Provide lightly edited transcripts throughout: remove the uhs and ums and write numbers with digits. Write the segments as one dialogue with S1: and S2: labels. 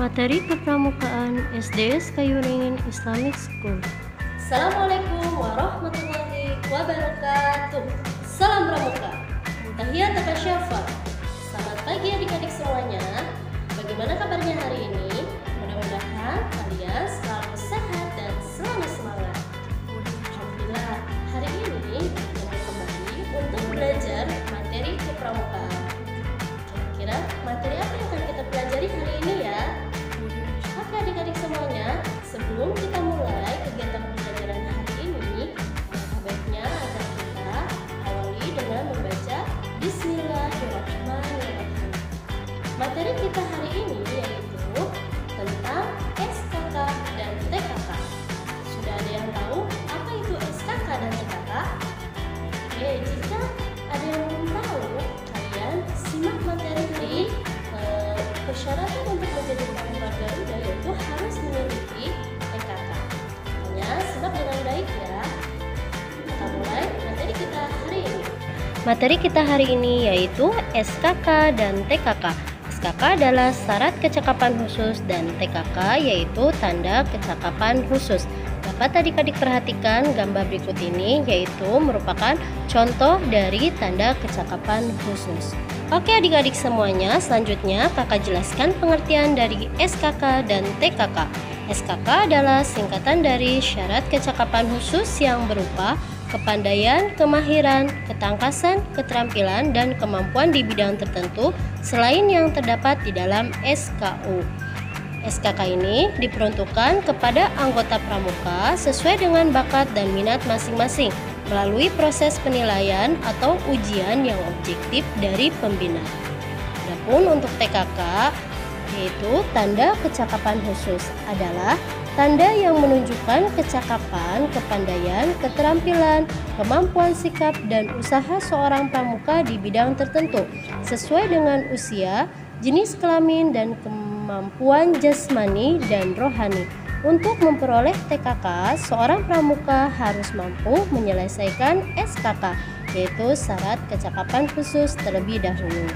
S1: Materi Kepramukaan SDS Kayuringin Islamic School.
S2: Assalamualaikum warahmatullahi wabarakatuh. Salam Pramuka. Tahiyat Syafa. Selamat pagi adik-adik semuanya. Bagaimana kabarnya hari ini? Mudah-mudahan kalian selalu sehat dan selalu semangat. Alhamdulillah, hari ini kita kembali untuk belajar materi kepramukaan. Kira-kira materi apa yang akan kita pelajari hari ini ya? Oke adik-adik semuanya, sebelum kita mulai kegiatan pembelajaran hari ini, baiknya agar kita awali dengan membaca Bismillahirrahmanirrahim. Materi kita hari ini yaitu tentang SKK dan TKK. Sudah ada yang tahu apa itu SKK dan TKK? Oke, jika ada yang belum tahu, kalian simak materi ini. Persyaratan untuk menjadi pramuka Garuda yaitu harus memiliki TKK. Hanya simak dengan baik ya. Kita mulai materi kita hari ini.
S1: Materi kita hari ini yaitu SKK dan TKK. SKK adalah syarat kecakapan khusus dan TKK yaitu tanda kecakapan khusus. Dapat adik-adik perhatikan gambar berikut ini yaitu merupakan contoh dari tanda kecakapan khusus. Oke adik-adik semuanya, selanjutnya kakak jelaskan pengertian dari SKK dan TKK. SKK adalah singkatan dari syarat kecakapan khusus yang berupa kepandaian, kemahiran, ketangkasan, keterampilan, dan kemampuan di bidang tertentu selain yang terdapat di dalam SKU. SKK ini diperuntukkan kepada anggota pramuka sesuai dengan bakat dan minat masing-masing melalui proses penilaian atau ujian yang objektif dari pembina. Adapun untuk TKK, yaitu tanda kecakapan khusus, adalah tanda yang menunjukkan kecakapan, kepandaian, keterampilan, kemampuan sikap, dan usaha seorang pramuka di bidang tertentu sesuai dengan usia, jenis kelamin, dan kemampuan jasmani dan rohani. Untuk memperoleh TKK, seorang pramuka harus mampu menyelesaikan SKK, yaitu syarat kecakapan khusus terlebih dahulu.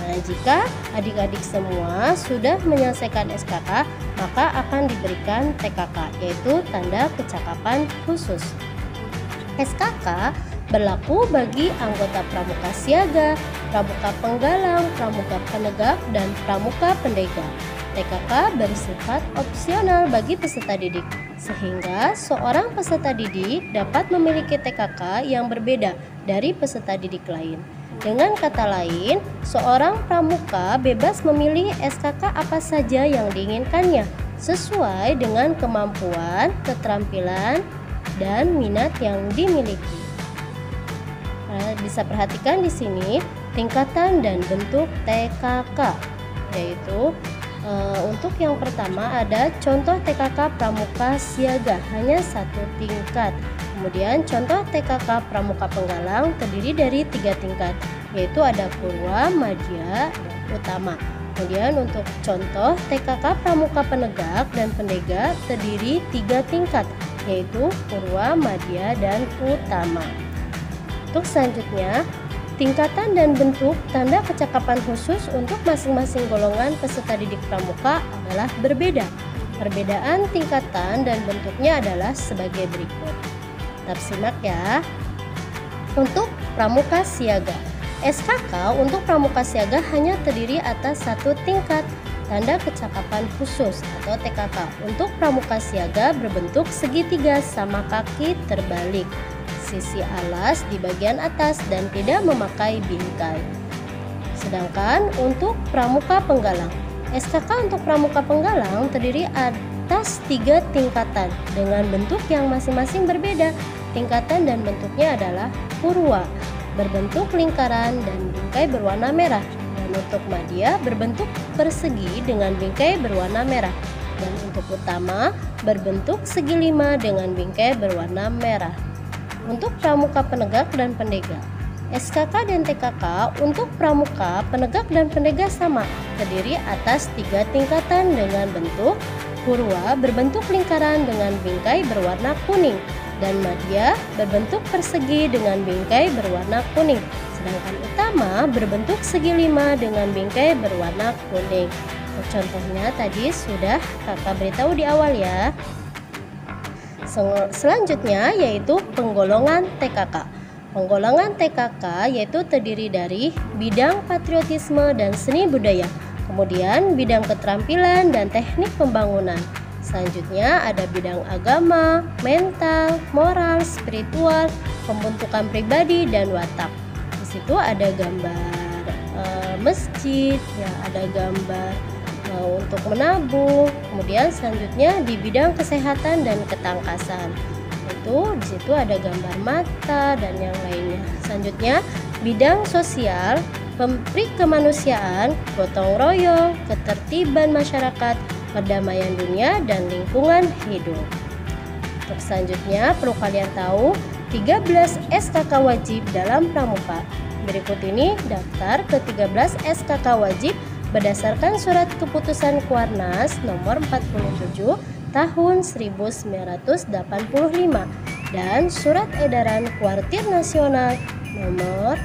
S1: Nah, jika adik-adik semua sudah menyelesaikan SKK, maka akan diberikan TKK, yaitu tanda kecakapan khusus. SKK berlaku bagi anggota pramuka siaga, pramuka penggalang, pramuka penegak, dan pramuka pendega. TKK bersifat opsional bagi peserta didik, sehingga seorang peserta didik dapat memiliki TKK yang berbeda dari peserta didik lain. Dengan kata lain, seorang pramuka bebas memilih SKK apa saja yang diinginkannya, sesuai dengan kemampuan, keterampilan, dan minat yang dimiliki. Nah, bisa perhatikan di sini tingkatan dan bentuk TKK, yaitu untuk yang pertama ada contoh TKK pramuka siaga hanya satu tingkat. Kemudian contoh TKK pramuka penggalang terdiri dari 3 tingkat, yaitu ada Purwa, Madya, dan Utama. Kemudian untuk contoh TKK pramuka penegak dan pendega terdiri 3 tingkat, yaitu Purwa, Madya, dan Utama. Untuk selanjutnya, tingkatan dan bentuk tanda kecakapan khusus untuk masing-masing golongan peserta didik pramuka adalah berbeda. Perbedaan tingkatan dan bentuknya adalah sebagai berikut. Kita simak ya. Untuk pramuka siaga, SKK untuk pramuka siaga hanya terdiri atas 1 tingkat tanda kecakapan khusus atau TKK. Untuk pramuka siaga berbentuk segitiga sama kaki terbalik, sisi alas di bagian atas dan tidak memakai bingkai. Sedangkan untuk pramuka penggalang, SKK untuk pramuka penggalang terdiri atas 3 tingkatan dengan bentuk yang masing-masing berbeda. Tingkatan dan bentuknya adalah Purwa, berbentuk lingkaran dan bingkai berwarna merah, dan untuk Madya berbentuk persegi dengan bingkai berwarna merah, dan untuk Utama berbentuk segi 5 dengan bingkai berwarna merah. Untuk pramuka penegak dan pendega, SKK dan TKK untuk pramuka penegak dan pendega sama, terdiri atas 3 tingkatan dengan bentuk Purwa berbentuk lingkaran dengan bingkai berwarna kuning, dan Madya berbentuk persegi dengan bingkai berwarna kuning. Sedangkan Utama berbentuk segi 5 dengan bingkai berwarna kuning. Contohnya tadi sudah kakak beritahu di awal ya. Selanjutnya yaitu penggolongan TKK. Penggolongan TKK yaitu terdiri dari bidang patriotisme dan seni budaya, kemudian bidang keterampilan dan teknik pembangunan. Selanjutnya ada bidang agama, mental, moral, spiritual, pembentukan pribadi, dan watak. Di situ ada gambar masjid, ya, ada gambar untuk menabung. Kemudian selanjutnya di bidang kesehatan dan ketangkasan. Itu di situ ada gambar mata dan yang lainnya. Selanjutnya bidang sosial, perikemanusiaan, gotong royong, ketertiban masyarakat, perdamaian dunia, dan lingkungan hidup. Untuk selanjutnya perlu kalian tahu 13 SKK wajib dalam pramuka. Berikut ini daftar ke-13 SKK wajib berdasarkan Surat Keputusan Kuarnas nomor 47 tahun 1985 dan Surat Edaran Kuartir Nasional nomor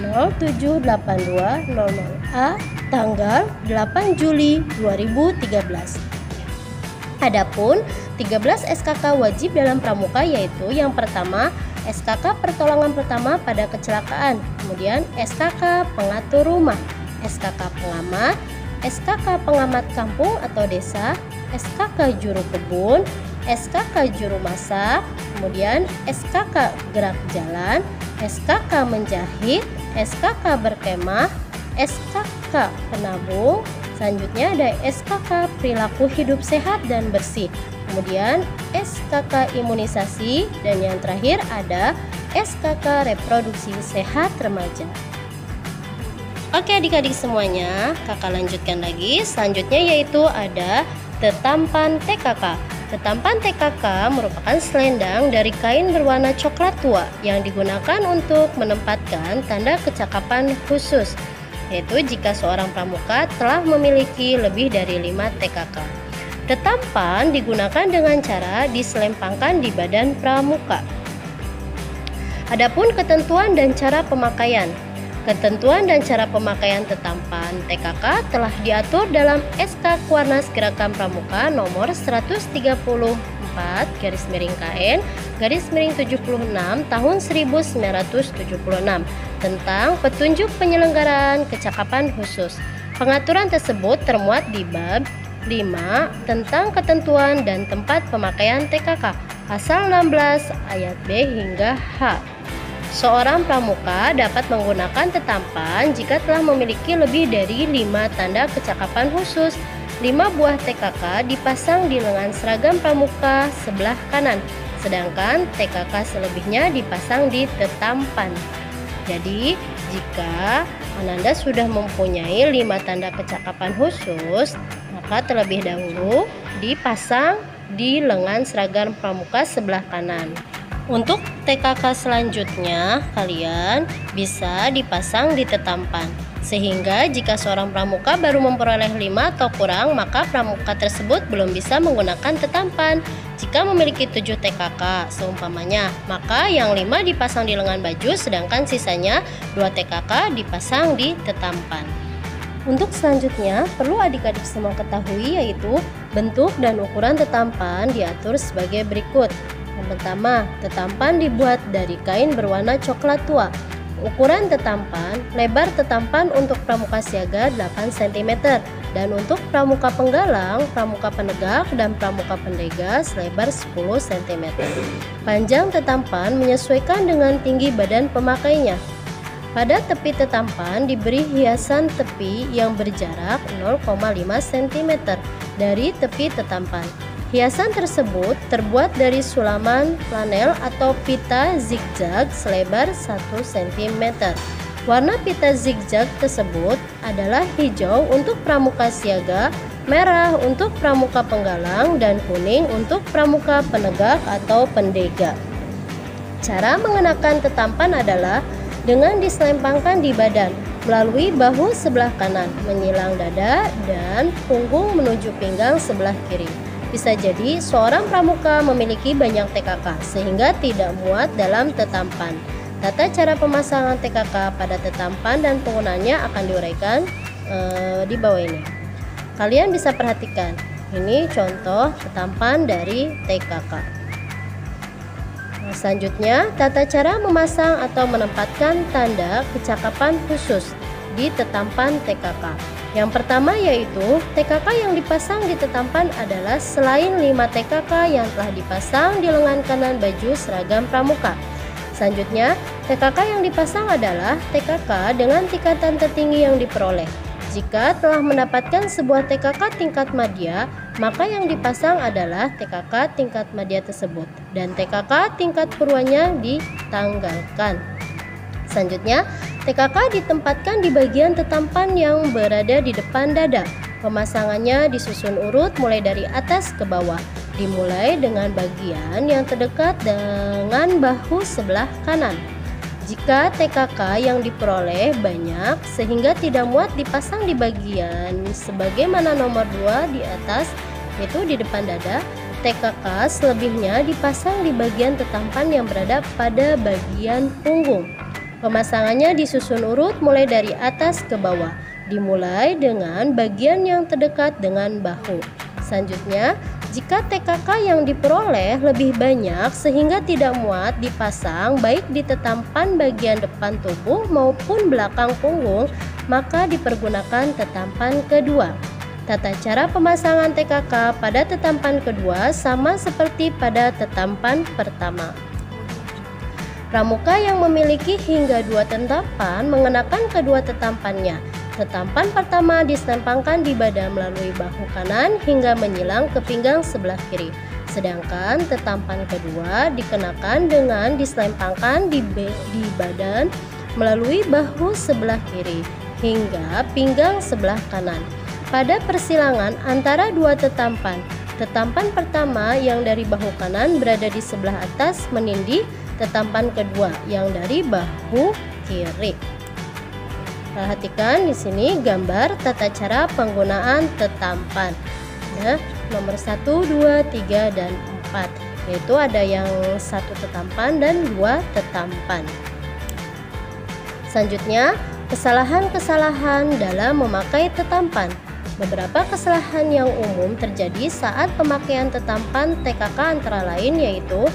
S1: 078200A tanggal 8 Juli 2013. Adapun 13 SKK wajib dalam pramuka yaitu yang pertama SKK pertolongan pertama pada kecelakaan, kemudian SKK pengatur rumah, SKK pengamat, SKK pengamat kampung atau desa, SKK juru kebun, SKK juru masak, kemudian SKK gerak jalan, SKK menjahit, SKK berkemah, SKK penabung. Selanjutnya ada SKK perilaku hidup sehat dan bersih, kemudian SKK imunisasi, dan yang terakhir ada SKK reproduksi sehat remaja. Oke adik-adik semuanya, kakak lanjutkan lagi. Selanjutnya yaitu ada tetampan TKK. Tetampan TKK merupakan selendang dari kain berwarna coklat tua yang digunakan untuk menempatkan tanda kecakapan khusus, yaitu jika seorang pramuka telah memiliki lebih dari 5 TKK. Tetampan digunakan dengan cara diselempangkan di badan pramuka. Adapun ketentuan dan cara pemakaian. Ketentuan dan cara pemakaian tetampan TKK telah diatur dalam SK Kuarnas Gerakan Pramuka nomor 134/KN/76 tahun 1976 tentang petunjuk penyelenggaraan kecakapan khusus. Pengaturan tersebut termuat di bab 5 tentang ketentuan dan tempat pemakaian TKK pasal 16 ayat B hingga H. Seorang pramuka dapat menggunakan tetampan jika telah memiliki lebih dari 5 tanda kecakapan khusus. 5 buah TKK dipasang di lengan seragam pramuka sebelah kanan, sedangkan TKK selebihnya dipasang di tetampan. Jadi, jika Ananda sudah mempunyai 5 tanda kecakapan khusus, maka terlebih dahulu dipasang di lengan seragam pramuka sebelah kanan. Untuk TKK selanjutnya, kalian bisa dipasang di tetampan. Sehingga jika seorang pramuka baru memperoleh 5 atau kurang, maka pramuka tersebut belum bisa menggunakan tetampan. Jika memiliki 7 TKK seumpamanya, maka yang 5 dipasang di lengan baju, sedangkan sisanya 2 TKK dipasang di tetampan. Untuk selanjutnya, perlu adik-adik semua ketahui yaitu bentuk dan ukuran tetampan diatur sebagai berikut. Yang pertama, tetampan dibuat dari kain berwarna coklat tua. Ukuran tetampan, lebar tetampan untuk pramuka siaga 8 cm dan untuk pramuka penggalang, pramuka penegak, dan pramuka pendega selebar 10 cm. Panjang tetampan menyesuaikan dengan tinggi badan pemakainya. Pada tepi tetampan diberi hiasan tepi yang berjarak 0,5 cm dari tepi tetampan. Hiasan tersebut terbuat dari sulaman flanel atau pita zigzag selebar 1 cm. Warna pita zigzag tersebut adalah hijau untuk pramuka siaga, merah untuk pramuka penggalang, dan kuning untuk pramuka penegak atau pendega. Cara mengenakan tetampan adalah dengan diselempangkan di badan melalui bahu sebelah kanan, menyilang dada dan punggung menuju pinggang sebelah kiri. Bisa jadi seorang pramuka memiliki banyak TKK sehingga tidak muat dalam tetampan. Tata cara pemasangan TKK pada tetampan dan penggunaannya akan diuraikan di bawah ini. Kalian bisa perhatikan, ini contoh tetampan dari TKK. Selanjutnya, tata cara memasang atau menempatkan tanda kecakapan khusus di tetampan TKK. Yang pertama yaitu TKK yang dipasang di tetampan adalah selain 5 TKK yang telah dipasang di lengan kanan baju seragam pramuka. Selanjutnya, TKK yang dipasang adalah TKK dengan tingkatan tertinggi yang diperoleh. Jika telah mendapatkan sebuah TKK tingkat madya, maka yang dipasang adalah TKK tingkat madya tersebut dan TKK tingkat purwanya ditanggalkan. Selanjutnya, TKK ditempatkan di bagian tetampan yang berada di depan dada. Pemasangannya disusun urut mulai dari atas ke bawah. Dimulai dengan bagian yang terdekat dengan bahu sebelah kanan. Jika TKK yang diperoleh banyak sehingga tidak muat dipasang di bagian sebagaimana nomor 2 di atas, yaitu di depan dada, TKK selebihnya dipasang di bagian tetampan yang berada pada bagian punggung. Pemasangannya disusun urut mulai dari atas ke bawah, dimulai dengan bagian yang terdekat dengan bahu. Selanjutnya, jika TKK yang diperoleh lebih banyak sehingga tidak muat dipasang baik di tetampan bagian depan tubuh maupun belakang punggung, maka dipergunakan tetampan kedua. Tata cara pemasangan TKK pada tetampan kedua sama seperti pada tetampan pertama. Pramuka yang memiliki hingga 2 tetampan mengenakan kedua tetampannya. Tetampan pertama diselempangkan di badan melalui bahu kanan hingga menyilang ke pinggang sebelah kiri. Sedangkan tetampan kedua dikenakan dengan diselempangkan di badan melalui bahu sebelah kiri hingga pinggang sebelah kanan. Pada persilangan antara dua tetampan, tetampan pertama yang dari bahu kanan berada di sebelah atas menindih tetampan kedua yang dari bahu kiri. Perhatikan di sini gambar tata cara penggunaan tetampan. Nah, nomor 1, 2, 3, dan 4. Yaitu ada yang 1 tetampan dan 2 tetampan. Selanjutnya, kesalahan-kesalahan dalam memakai tetampan. Beberapa kesalahan yang umum terjadi saat pemakaian tetampan TKK antara lain yaitu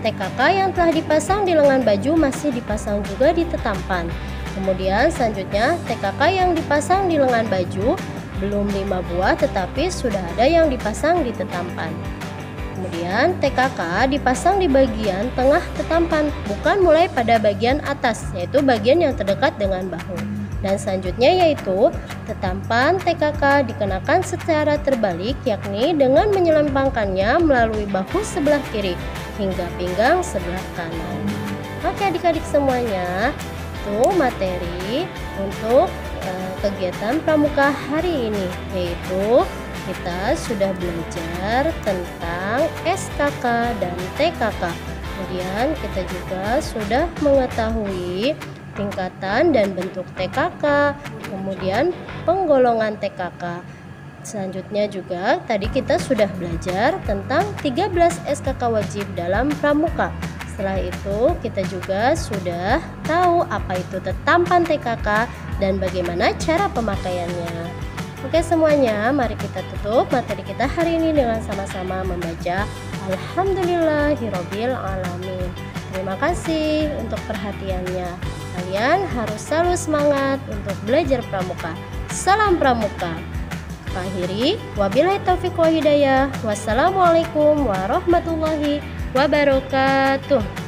S1: TKK yang telah dipasang di lengan baju masih dipasang juga di tetampan. Kemudian selanjutnya TKK yang dipasang di lengan baju belum 5 buah tetapi sudah ada yang dipasang di tetampan. Kemudian TKK dipasang di bagian tengah tetampan, bukan mulai pada bagian atas, yaitu bagian yang terdekat dengan bahu. Dan selanjutnya yaitu tetampan TKK dikenakan secara terbalik, yakni dengan menyelempangkannya melalui bahu sebelah kiri hingga pinggang sebelah kanan. Oke adik-adik semuanya, itu materi untuk kegiatan pramuka hari ini, yaitu kita sudah belajar tentang SKK dan TKK. Kemudian kita juga sudah mengetahui tingkatan dan bentuk TKK, kemudian penggolongan TKK. Selanjutnya juga tadi kita sudah belajar tentang 13 SKK wajib dalam pramuka. Setelah itu kita juga sudah tahu apa itu tetampan TKK dan bagaimana cara pemakaiannya. Oke semuanya, mari kita tutup materi kita hari ini dengan sama-sama membaca Alhamdulillahirabbil alamin. Terima kasih untuk perhatiannya. Kalian harus selalu semangat untuk belajar pramuka. Salam pramuka. Akhiri, wabillahi taufiq wa hidayah. Wassalamualaikum warahmatullahi wabarakatuh.